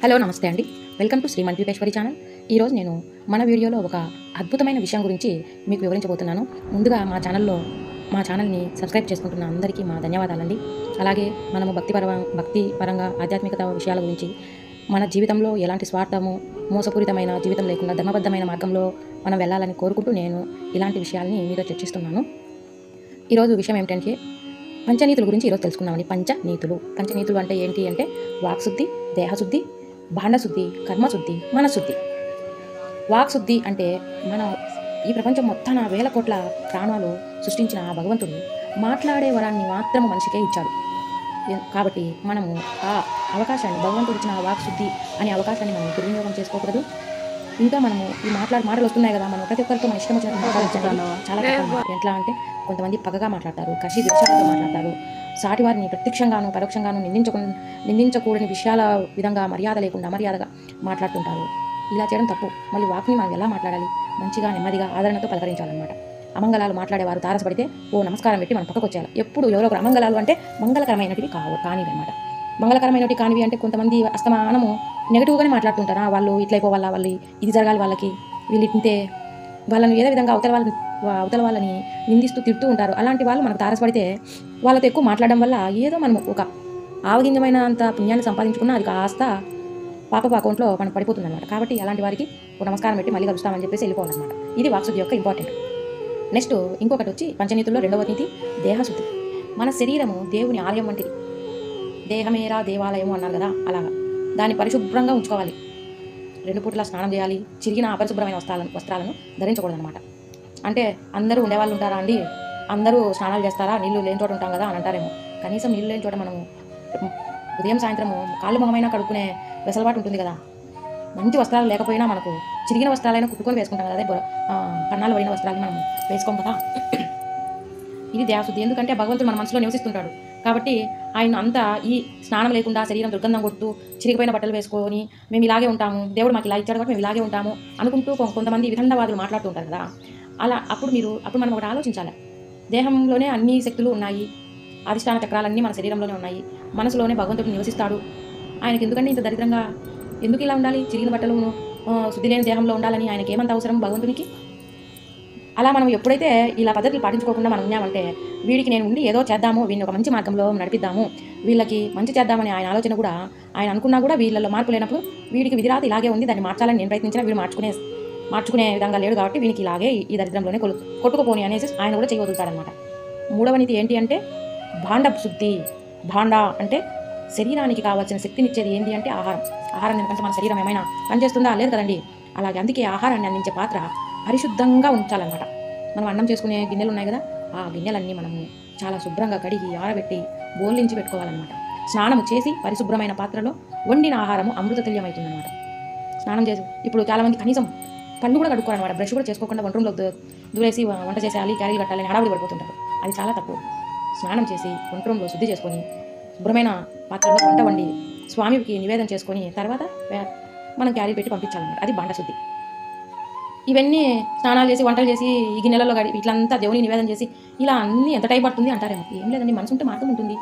Hello నమస్తే అండి. Welcome to Shri Mantripeshwari channel. ఈరోజు నేను మన వీడియోలో ఒక అద్భుతమైన విషయం గురించి మీకు వివరించబోతున్నాను. ముందుగా మా ఛానల్ని సబ్స్క్రైబ్ చేసుకుంటున్న అందరికీ మా ధన్యవాదాలండి. అలాగే మనము భక్తి పరంగా ఆధ్యాత్మికత విషయాల గురించి మన జీవితంలో ఎలాంటి స్వార్థము మోసపూరితమైన జీవితం లేకుండా ధర్మబద్ధమైన మార్గంలో మనం వెళ్ళాలని కోరుకుంటూ నేను ఇలాంటి విషయాల్ని మీతో చర్చిస్తున్నాను. ఈరోజు విషయం ఏమిటంటే పంచనీతుల గురించి ఈరోజు తెలుసుకుందామండి. పంచనీతులు అంటే ఏంటి అంటే వాక్శుద్ధి, దేహశుద్ధి, భాండశుద్ధి, కర్మశుద్ధి, మనశుద్ధి. వాక్శుద్ధి అంటే మనం ఈ ప్రపంచం మొత్తాన 1000 కోట్ల ప్రాణాలు సృష్టించిన భగవంతుడు మాట్లాడే వరాన్ని మాత్రము మనిషికే ఇచ్చాడు. కాబట్టి మనము ఆ అవకాశాన్ని, భగవంతుడు ఇచ్చిన వాక్శుద్ధి అనే అవకాశాన్ని మనం దుర్వినియోగం చేసుకోకూడదు. ఇంకా మనము ఈ మాటలు వస్తున్నాయి కదా, మనం ప్రతి ఒక్కరితో మన ఇష్టం వచ్చినట్టు మాట్లాడించాలి. చాలా ఎట్లా అంటే కొంతమంది పగగా మాట్లాడతారు, కసి ద్వేషాలతో మాట్లాడతారు, సాటివారిని ప్రత్యక్షంగాను పరోక్షంగాను నిందించకూడని విషయాల విధంగా అమర్యాదగా మాట్లాడుతుంటారు. ఇలా చేయడం తప్పు. మళ్ళీ వాక్ని మనం ఎలా మాట్లాడాలి? మంచిగా, నెమ్మదిగా, ఆదరణతో పలకరించాలన్నమాట. అమంగళాలు మాట్లాడేవారు తారసపడితే నమస్కారం పెట్టి మనం పక్కకు వచ్చేయాలి. ఎప్పుడు ఎవరో ఒకరు అమంగళాలు అంటే మంగళకరమైనటివి కానివి అనమాట. మంగళకరమైనవి కానివి అంటే కొంతమంది అస్తమానము నెగిటివ్గానే మాట్లాడుతుంటారా, వాళ్ళు ఇట్లయిపోవాలా, వాళ్ళు ఇది జరగాలి, వాళ్ళకి వీళ్ళు ఇంతే, వాళ్ళని ఏదో విధంగా అవతల వాళ్ళని నిందిస్తూ తిడుతూ ఉంటారు. అలాంటి వాళ్ళు మనకు తారసపడితే వాళ్ళతో ఎక్కువ మాట్లాడడం వల్ల ఏదో మనం ఒక ఆవగింజమైన అంత పుణ్యాన్ని సంపాదించుకున్నా అది కాస్త పాపపు అకౌంట్లో మనం పడిపోతుంది అనమాట. కాబట్టి అలాంటి వారికి నమస్కారం పెట్టి మళ్ళీ కలుస్తామని చెప్పేసి వెళ్ళిపోవాలన్నమాట. ఇది వాక్శుద్ధి యొక్క ఇంపార్టెంట్. నెక్స్ట్ ఇంకొకటి వచ్చి పంచనీతుల్లో 2వ నీతి దేహశుద్ధి. మన శరీరము దేవుని ఆలయం వంటిది. దేహమేరా దేవాలయము అన్నారు కదా, అలాగా దాన్ని పరిశుభ్రంగా ఉంచుకోవాలి. 2 పూటలా స్నానం చేయాలి. చిరిగిన అపరిశుభ్రమైన వస్త్రాలను ధరించకూడదనమాట. అంటే అందరూ ఉండేవాళ్ళు ఉంటారా అండి, అందరూ స్నానాలు చేస్తారా, నీళ్లు లేని చోట ఉంటాం కదా అని అంటారేమో. కనీసం నీళ్ళు లేని చోట మనము ఉదయం సాయంత్రము కాళ్ళు మొహమైనా కడుక్కునే వెసలుబాటు ఉంటుంది కదా. మంచి వస్త్రాలు లేకపోయినా మనకు చిరిగిన వస్త్రాలైనా కుట్టుకొని వేసుకుంటాం కదా, అదే కన్నాలు పడిన వస్త్రాలు మనం వేసుకోం కదా. ఇది దేహశుద్ధి. ఎందుకంటే భగవంతుడు మన మనసులో నివసిస్తుంటాడు. కాబట్టి ఆయన అంతా ఈ స్నానం లేకుండా శరీరం దుర్గంధం కొడుతూ చిరిగిపోయిన బట్టలు వేసుకొని మేము ఇలాగే ఉంటాము, దేవుడు మాకు ఇలా ఇచ్చాడు కాబట్టి మేము ఇలాగే ఉంటాము అనుకుంటూ కొంతమంది విధండవాదులు మాట్లాడుతూ ఉంటారు కదా. అప్పుడు మనం ఒకటి ఆలోచించాలి. దేహంలోనే అన్ని శక్తులు ఉన్నాయి, అధిష్టాన చక్రాలన్నీ మన శరీరంలోనే ఉన్నాయి, మనసులోనే భగవంతుడు నివసిస్తాడు. ఆయనకి ఎందుకంటే ఇంత దరిద్రంగా ఎందుకు ఇలా ఉండాలి, చిరిగిన బట్టలు శుద్ధి లేని దేహంలో ఉండాలని ఆయనకి ఏమంత అవసరం భగవంతునికి? అలా మనం ఎప్పుడైతే ఇలా పద్ధతులు పాటించుకోకుండా మనం ఉన్నామంటే వీడికి నేను ఉండి ఏదో చేద్దాము, వీడిని ఒక మంచి మార్గంలో నడిపిద్దాము, వీళ్ళకి మంచి చేద్దామని ఆయన ఆలోచన కూడా ఆయన అనుకున్నా కూడా వీళ్ళలో మార్పు లేనప్పుడు వీడికి విధిరాత ఇలాగే ఉంది, దాన్ని మార్చాలని నేను ప్రయత్నించినా వీడు మార్చుకునే విధంగా లేడు. కాబట్టి వీనికి ఇలాగే ఈ దరిద్రంలోనే కొట్టుకుపోని అనేసి ఆయన కూడా చేయి వదులుతాడనమాట. 3వ నీతి ఏంటి అంటే భాండశుద్ధి. భాండ అంటే శరీరానికి కావాల్సిన శక్తినిచ్చేది ఏంటి అంటే ఆహారం ఎందుకంటే మన శరీరం ఏమైనా పనిచేస్తుందా? లేదు కదండి. అలాగే అందుకే ఆహారాన్ని అందించే పాత్ర పరిశుద్ధంగా ఉంచాలన్నమాట. మనం అన్నం చేసుకునే గిన్నెలు ఉన్నాయి కదా, ఆ గిన్నెలన్నీ మనము చాలా శుభ్రంగా కడిగి ఆరబెట్టి బోర్లించి పెట్టుకోవాలన్నమాట. స్నానం చేసి పరిశుభ్రమైన పాత్రలో వండిన ఆహారము అమృతతుల్యమవుతుందన్నమాట. స్నానం చేసి ఇప్పుడు చాలామంది కనీసం పళ్ళు కూడా కడుక్కోరన్నమాట. బ్రష్ కూడా చేసుకోకుండా వంట రూమ్లో దూరేసి వంట చేసేయాలి, క్యారీలు కట్టాలని హడావుడి పడిపోతుంటారు. అది చాలా తప్పు. స్నానం చేసి వంట రూమ్లో శుద్ధి చేసుకొని శుభ్రమైన పాత్రలో వంట వండి స్వామికి నివేదన చేసుకొని తర్వాత మనం క్యారీ పెట్టి పంపించాలన్నమాట. అది భాండశుద్ధి. ఇవన్నీ స్నానాలు చేసి వంటలు చేసి ఈ గిన్నెలలో ఇట్లంతా దేవుని నివేదన చేసి ఇలా అన్నీ ఎంత టైం పడుతుంది అంటారేమో. ఏం లేదండి, మనసు ఉంటే మార్గం ఉంటుంది.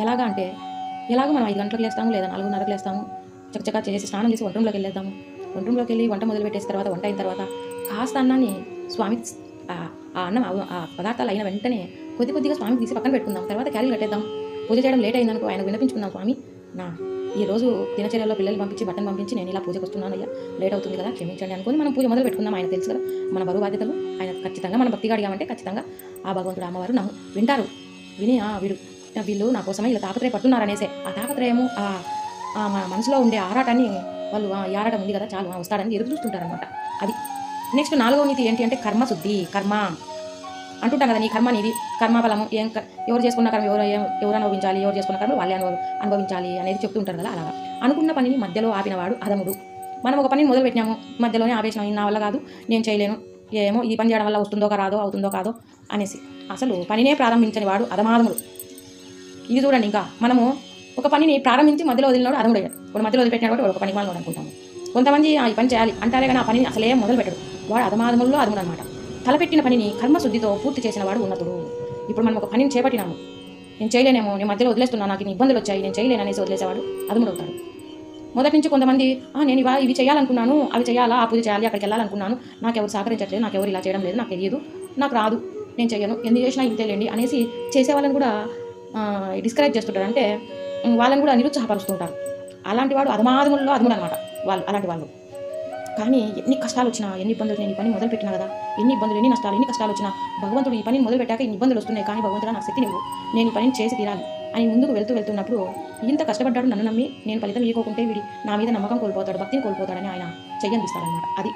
ఎలాగా అంటే మనం 5 గంటలకు లేస్తాము లేదా 4:30కు లేస్తాము, చక్కచక్క చేసి స్నానం చేసి వంట రూమ్లోకి వెళ్ళేద్దాము. వంట రూమ్లోకి వెళ్ళి వంట మొదలు పెట్టేసిన తర్వాత వంట అయిన తర్వాత కాస్త అన్నాన్ని స్వామికి ఆ పదార్థాలు అయిన వెంటనే కొద్దిగా స్వామికి తీసి పక్కన పెట్టుకుందాం. తర్వాత క్యారీలు కట్టేద్దాం. పూజ చేయడం లేట్ అయిందనుకో ఆయన వినిపించుకుందాం, స్వామి ఈ రోజు దినచర్యలో పిల్లలు పంపించి బట్టను పంపించి నేను ఇలా పూజకు వస్తున్నాను, అయ్యా లేట్ అవుతుంది కదా, క్షమించండి అనుకుని మనం పూజ మొదలు పెట్టుకుందాం. ఆయన తెలుసు కదా మన బరువు బాధ్యతలు. ఆయన ఖచ్చితంగా మనం భక్తిగా అడిగామంటే ఖచ్చితంగా ఆ భగవంతుడు అమ్మవారు వింటారు. విని వీళ్ళు నా కోసమే ఇలా తాపత్రయ పడుతున్నారనేసే ఆ తాపత్రయము మన మనసులో ఉండే ఆరాటాన్ని వాళ్ళు ఈ ఆరాటం ఉంది కదా చాలు వస్తాడని ఎదురు చూస్తుంటారనమాట. అది. నెక్స్ట్ 4వ నీతి ఏంటి అంటే కర్మశుద్ధి. కర్మ అంటుంటాం కదా, నీ కర్మ నీది, కర్మఫలము ఎవరు చేసుకున్న కర్మ ఎవరు అనుభవించాలి, ఎవరు చేసుకున్న కర్మ వాళ్ళే అనుభవించాలి అనేది చెప్తుంటారు కదా. అలాగా అనుకున్న పనిని మధ్యలో ఆపినవాడు అధముడు. మనం ఒక పనిని మొదలు పెట్టినాము, మధ్యలోనే ఆపేసినాం, నా వల్ల కాదు, నేను చేయలేను, ఏమో ఈ పని చేయడం వల్ల వస్తుందో రాదో, అవుతుందో కాదో అనేసి అసలు పనినే ప్రారంభించని వాడు అధమాధముడు. ఇది చూడండి, ఇంకా మనము ఒక పనిని ప్రారంభించి మధ్యలో వదిలినాడు అధముడు. ఇప్పుడు మధ్యలో వదిలిపెట్టినాడు కాబట్టి ఒక పని వాళ్ళు అనుకుంటాము. కొంతమంది ఈ పని చేయాలి అంటారే కానీ ఆ పనిని అసలే మొదలు పెట్టడు, వాడు అధమాధముల్లో అధముడు అనమాట. తలపెట్టిన పనిని కర్మశుద్ధితో పూర్తి చేసిన వాడు ఉన్నతుడు. ఇప్పుడు మనం ఒక పనిని చేపట్టినాము, నేను చేయలేనేమో, నేను మధ్యలో వదిలేస్తున్నా, నాకు ఇబ్బందులు వచ్చాయి, నేను చేయలేను అనేసి వదిలేసేవాడు అధముడు అవుతాడు. మొదటి నుంచి కొంతమంది నేను ఇవి చేయాలనుకున్నాను, అవి చేయాలా, ఆ పూజ చేయాలి, అక్కడికి వెళ్ళాలనుకున్నాను, నాకు ఎవరు సహకరించట్లేదు, నాకు ఎవరు ఇలా చేయడం లేదు, నాకు తెలియదు, నాకు రాదు, నేను చెయ్యను, ఎందుకు చేసినా ఇంతేలేండి అనేసి చేసే వాళ్ళని కూడా డిస్కరేజ్ చేస్తుంటారు. అంటే వాళ్ళని కూడా నిరుత్సాహపరుస్తుంటారు. అలాంటి వాడు అధమాధముల్లో అధముడు అనమాట వాళ్ళు, అలాంటి వాళ్ళు. కానీ ఎన్ని కష్టాలు వచ్చినా, ఎన్ని ఇబ్బందులు, నేను ఈ పని మొదలుపెట్టినా కదా, ఎన్ని ఇబ్బందులు, ఎన్ని నష్టాలు, ఎన్ని కష్టాలు వచ్చినా భగవంతుడు ఈ పనిని మొదలుపెట్టాక ఇన్ని ఇబ్బందులు వస్తున్నాయి, కానీ భగవంతుడు నాకు శక్తి నువ్వు, నేను ఈ పనిని చేసి తీరాలి అని ముందుకు వెళ్తున్నప్పుడు ఇంత కష్టపడ్డాడు, నన్ను నమ్మి నేను ఫలితం ఇవ్వకుంటే వీడి నా మీద నమ్మకం కోల్పోతాడు, భక్తిని కోల్పోతాడని ఆయన చెయ్యనిస్తాడనమాట. అది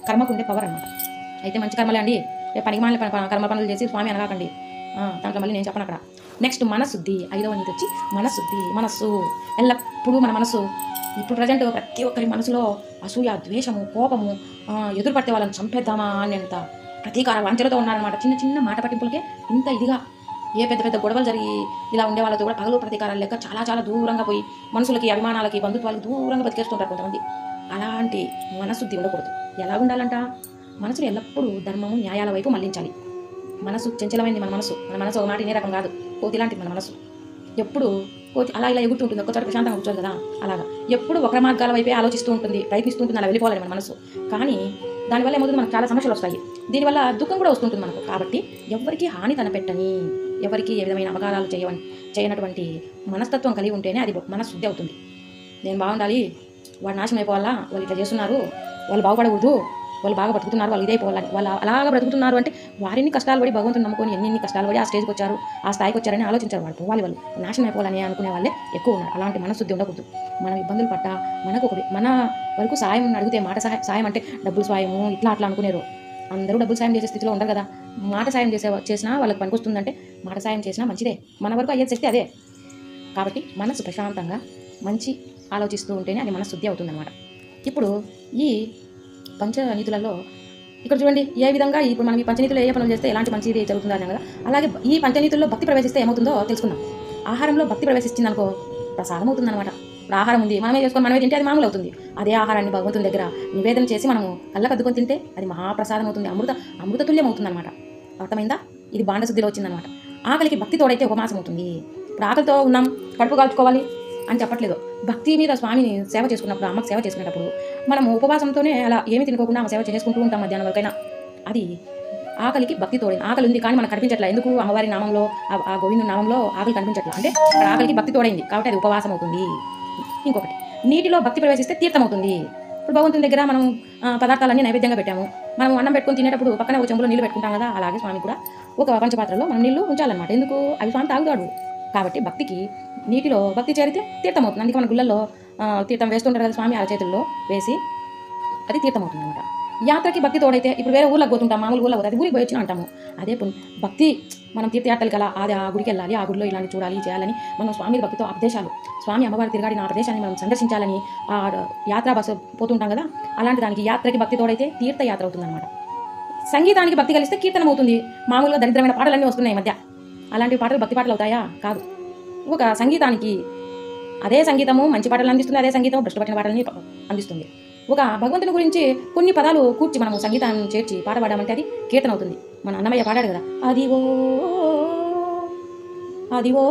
కర్మకుండే పవర్ అనమాట. అయితే మంచి కర్మలే అండి, పనికి మాలిన కర్మ పనులు చేసి స్వామి అనగాకండి. దాంట్లో మళ్ళీ నేను చెప్పను అక్కడ. నెక్స్ట్ మనశుద్ధి, 5వ నీతి వచ్చి మనశుద్ధి. మనస్సు ఎల్లప్పుడూ మన మనసు ఇప్పుడు ప్రజెంట్ ప్రతి ఒక్కరి మనసులో అసూయ, ద్వేషము, కోపము, ఎదురుపడితే వాళ్ళని చంపేద్దామా అనేంత ప్రతీకార వంచలతో ఉన్నారనమాట. చిన్న చిన్న మాట పట్టింపులకే ఇంత ఇదిగా ఏ పెద్ద పెద్ద గొడవలు జరిగి ఇలా ఉండే వాళ్ళతో కూడా పగలు ప్రతీకారాలు లెక్క చాలా చాలా దూరంగా పోయి మనుషులకి, అభిమానాలకి, బంధుత్వాలకి దూరంగా బతికేస్తుంటారు కొంతమంది. అలాంటి మనశుద్ధి ఉండకూడదు. ఎలా ఉండాలంట? మనసును ఎల్లప్పుడూ ధర్మము, న్యాయాల వైపు మళ్లించాలి. మనసు చంచలమైంది మన మనసు ఒక మాట ఇనే రకం కాదు, కోతి లాంటిది మన మనసు. ఎప్పుడు కోతి అలా ఇలా ఎగురుతుంటుంది, ఒక్కచోట ప్రశాంతంగా కూర్చోదు కదా, అలాగా ఎప్పుడు వక్ర మార్గాల వైపే ఆలోచిస్తూ ఉంటుంది, ప్రయత్నిస్తూ ఉంటుంది అలా వెళ్ళిపోవాలని మన మనసు. కానీ దానివల్ల ఏమవుతుంది, మనకు చాలా సమస్యలు వస్తాయి, దీనివల్ల దుఃఖం కూడా వస్తుంటుంది మనకు. కాబట్టి ఎవరికి హాని తనపెట్టని, ఎవరికి ఏ విధమైన అపకారాలు చేయనటువంటి మనస్తత్వం కలిగి ఉంటేనే అది మనశుద్ధి అవుతుంది. నేను బాగుండాలి, వాడు నాశనం అయిపోవాలా, వాళ్ళు ఇట్లా చేస్తున్నారు, వాళ్ళు బాగుపడకూడదు, వాళ్ళు బాగా బ్రతుకుతున్నారు, వాళ్ళు ఇదైపోవాలని, వాళ్ళు అలాగా బ్రతుకుతున్నారు అంటే వారిని కష్టాలు పడి భగవంతుని నమ్ముకొని ఎన్ని కష్టాలు పడి ఆ స్టేజ్కి వచ్చారు, ఆ స్థాయికి వచ్చారని ఆలోచించారు. వాళ్ళు నాశనం అయిపోవాలని అనుకునే వాళ్ళే ఎక్కువ ఉన్నారు. అలాంటి మనశుద్ధి ఉండకూడదు. మనం ఇబ్బందులు పడ్డా మన వరకు సాయం అడిగితే, మాట సాయం అంటే డబ్బులు సాయము ఇట్లా అట్లా అనుకునేరు. అందరూ డబ్బులు సాయం చేసే స్థితిలో ఉండరు కదా. మాట సాయం చేసినా వాళ్ళకి పనికొస్తుందంటే మాట సాయం చేసినా మంచిదే, మన వరకు అయ్యేది శక్తి అదే. కాబట్టి మనసు ప్రశాంతంగా మంచి ఆలోచిస్తూ ఉంటేనే అది మనశుద్ధి అవుతుందన్నమాట. ఇప్పుడు ఈ పంచనీతులలో ఇక్కడ చూడండి, ఏ విధంగా ఇప్పుడు మనం ఈ పంచనీతులు ఏ పనులు చేస్తే ఎలాంటి మంచిది జరుగుతుందో అని కదా, అలాగే ఈ పంచనీతుల్లో భక్తి ప్రవేశిస్తే ఏమవుతుందో తెలుసుకుందాం. ఆహారంలో భక్తి ప్రవేశించింది అనుకో, ప్రసాదం అవుతుందన్నమాట. ఇప్పుడు ఆహారం ఉంది, మనమే చేసుకొని మనమే తింటే అది మామూలు అవుతుంది. అదే ఆహారాన్ని భగవంతుని దగ్గర నివేదన చేసి మనము కళ్ళకద్దుకొని తింటే అది మహాప్రసాదం అవుతుంది, అమృతతుల్యం అవుతుందన్నమాట. అర్థమైందా? ఇది బాండశుద్ధిలో వచ్చిందనమాట. ఆకలికి భక్తి తోడైతే ఉపమాసం అవుతుంది. ఇప్పుడు ఆకలితో ఉన్నాం, కడుపు కాల్చుకోవాలి అని చెప్పట్లేదు. భక్తి మీద స్వామిని సేవ చేసుకున్నప్పుడు, అమ్మకు సేవ చేసుకునేటప్పుడు మనం ఉపవాసంతోనే అలా ఏమి తినుకోకుండా ఆమె సేవ చేసుకుంటూ ఉంటాం మధ్యాహ్నం వరకైనా. అది ఆకలికి భక్తి తోడైంది. ఆకలి ఉంది కానీ మనకు కనిపించట్లా, ఎందుకు? అమ్మవారి నామంలో, ఆ గోవిందు నామంలో ఆకలి కనిపించట్లా అంటే ఆకలికి భక్తి తోడైంది కాబట్టి అది ఉపవాసం అవుతుంది. ఇంకొకటి, నీటిలో భక్తి ప్రవేశిస్తే తీర్థం అవుతుంది. ఇప్పుడు భగవంతుని దగ్గర మనం పదార్థాలన్నీ నైవేద్యంగా పెట్టాము, మనం అన్నం పెట్టుకుని తినేటప్పుడు పక్కన ఒక చెంబులో నీళ్ళు పెట్టుకుంటాం కదా, అలాగే స్వామి కూడా ఒక పంచపాత్రలో మనం నీళ్ళు ఉంచాలన్నమాట. ఎందుకు? అవి స్వామి తాగుతాడు. కాబట్టి భక్తికి నీటిలో భక్తి చేరితే తీర్థం అవుతుంది. అందుకే మన గుళ్ళల్లో తీర్థం వేస్తుంటారు కదా స్వామి, అరచేతుల్లో వేసి అది తీర్థం అవుతుంది అనమాట. యాత్రకి భక్తి తోడైతే, ఇప్పుడు వేరే ఊళ్ళకి పోతుంటాం, మామూలు ఊళ్ళో పోతే అది ఊరికి పోయి వచ్చిన అంటాము. అదే భక్తి మనం తీర్థయాత్రలకి అలా అది ఆ గుడికి వెళ్ళాలి, ఆ గుడిలో ఇలాంటి చూడాలి చేయాలని మనం స్వామి భక్తితో ఆదేశాలు, స్వామి అమ్మవారి తిరగాడిన ఆ ప్రదేశాన్ని మనం సందర్శించాలని ఆ యాత్రా బస్సు పోతుంటాం కదా, అలాంటి దానికి యాత్రకి భక్తి తోడైతే తీర్థయాత్ర అవుతుంది అనమాట. సంగీతానికి భక్తి కలిస్తే కీర్తనం అవుతుంది. మామూలుగా దరిద్రమైన పాటలన్నీ వస్తున్నాయి ఈ మధ్య, అలాంటి పాటలు భక్తి పాటలు అవుతాయా? కాదు. ఒక సంగీతానికి అదే సంగీతము మంచి పాటలు అందిస్తుంది, అదే సంగీతం భ్రష్టపట్టిన పాటలని అందిస్తుంది. ఒక భగవంతుని గురించి కొన్ని పదాలు కూర్చి మనము సంగీతాన్ని చేర్చి పాట పాడామంటే అది కీర్తన అవుతుంది. మన అన్నమయ్య పాడాడు కదా, అదివో అదివో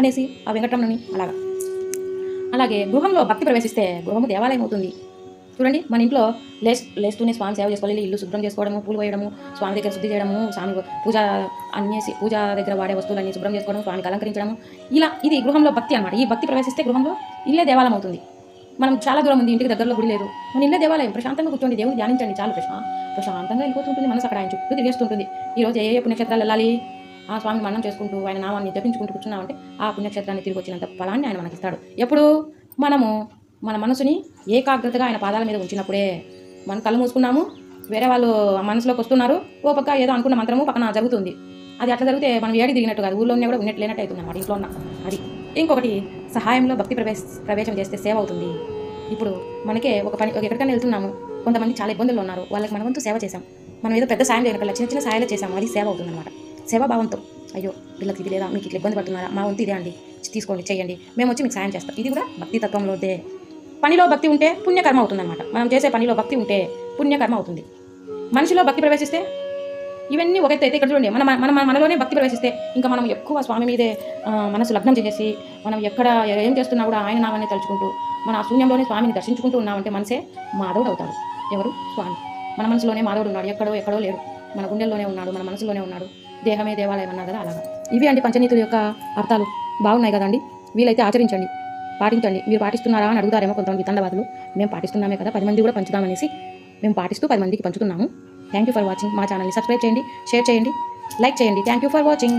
అనేసి ఆ వెంకటరమణని. అలాగే గృహంలో భక్తి ప్రవేశిస్తే గృహము దేవాలయం అవుతుంది. చూడండి, మన ఇంట్లో లేస్తూనే స్వామి సేవ చేసుకోవాలి, ఇల్లు శుభ్రం చేసుకోవడము, పూలు వేయడము, స్వామి దగ్గర శుద్ధి చేయడము, స్వామి పూజ దగ్గర వాడే వస్తువులన్నీ శుభ్రం చేసుకోవడం, స్వామికి అలంకరించడము, ఇలా ఇది గృహంలో భక్తి అనమాట. ఈ భక్తి ప్రవేశిస్తే గృహంలో ఇల్లే దేవాలయం అవుతుంది. మనం చాలా దూరం ఉంది, ఇంటికి దగ్గరలో గుడి లేదు, మన ఇల్లే దేవాలయం. ప్రశాంతంగా కూర్చోండి, దేవుని ధ్యానించండి, చాలు. ప్రశాంతంగా వెళ్ళిపోతుంటుంది మనసు, అక్కడ ఆయన చుట్టూ తిరిగేస్తుంటుంది. ఈరోజు ఏ పుణ్యక్షేత్రాలు వెళ్ళాలి, ఆ స్వామిని మన్నం చేసుకుంటూ ఆయన నామాన్ని జపించుకుంటూ కూర్చున్నామంటే ఆ పుణ్యక్షేత్రాన్ని తిరిగి వచ్చినంత ఫలాన్ని ఆయన మనకి ఇస్తాడు. ఎప్పుడు? మనము మన మనసుని ఏకాగ్రతగా ఆయన పాదాల మీద ఉంచినప్పుడే. మనం కళ్ళు మూసుకున్నాము, వేరే వాళ్ళు మనసులోకి వస్తున్నారు, ఓ పక్క ఏదో అనుకున్న మంత్రము పక్కన జరుగుతుంది. అది అట్లా జరిగితే మనం ఏడి దిగినట్టు కాదు, ఊళ్ళో కూడా ఉన్నట్టు లేనట్టు అవుతుంది అన్నమాట, ఇంట్లో ఉన్న అది. ఇంకొకటి, సహాయంలో భక్తి ప్రవేశం చేస్తే సేవ అవుతుంది. ఇప్పుడు మనకే ఒక పని ఎక్కడికైనా వెళ్తున్నాము, కొంతమంది చాలా ఇబ్బందుల్లో ఉన్నారు, వాళ్ళకి మన వంతు సేవ చేసాం. మనం ఏదో పెద్ద సాయం చేయనక్కర్లా, చిన్న చిన్న సాయాలు చేసాము, అది సేవ అవుతుంది అనమాట. సేవాభావంతో, అయ్యో వీళ్ళకి ఇది లేదా, మీకు ఇట్లా ఇబ్బంది పడుతున్నారా, మా వంతు ఇదే అండి, తీసుకోండి, చేయండి, మేము వచ్చి మీకు సాయం చేస్తాం. ఇది కూడా భక్తి తత్వంలోదే. పనిలో భక్తి ఉంటే పుణ్యకర్మ అవుతుందన్నమాట. మనం చేసే పనిలో భక్తి ఉంటే పుణ్యకర్మ అవుతుంది. మనిషిలో భక్తి ప్రవేశిస్తే ఇవన్నీ ఒక ఎత్తు అయితే ఇక్కడ చూడండి మనలోనే భక్తి ప్రవేశిస్తే ఇంకా మనం ఎక్కువ స్వామి మీదే మనసు లగ్నం చేసేసి మనం ఎక్కడ ఏం చేస్తున్నా కూడా ఆయన నామని తలుచుకుంటూ మన ఆ శూన్యంలోనే స్వామిని దర్శించుకుంటూ ఉన్నామంటే మనసే మాధవుడు అవుతాడు. ఎవరు? స్వామి. మన మనసులోనే మాధవుడు ఉన్నాడు, ఎక్కడో లేడు, మన గుండెల్లోనే ఉన్నాడు, మన మనసులోనే ఉన్నాడు. దేహమే దేవాలయం అన్నారు కదా, అలాగా. ఇవి అండి పంచనీతుల యొక్క అర్థాలు. బాగున్నాయి కదండి. వీలైతే ఆచరించండి, పాటించండి. మీరు పాటిస్తున్నారా అని అడుగుతారేమో కొంతమంది వితండవాదులు. మేము పాటిస్తున్నామే కదా, 10 మంది కూడా పంచుదామనేసి మేము పాటిస్తూ 10 మందికి పంచుతున్నాము. Thank you for watching. మా ఛానల్ని సబ్స్క్రైబ్ చేయండి, షేర్ చేయండి, లైక్ చేయండి. Thank you for watching.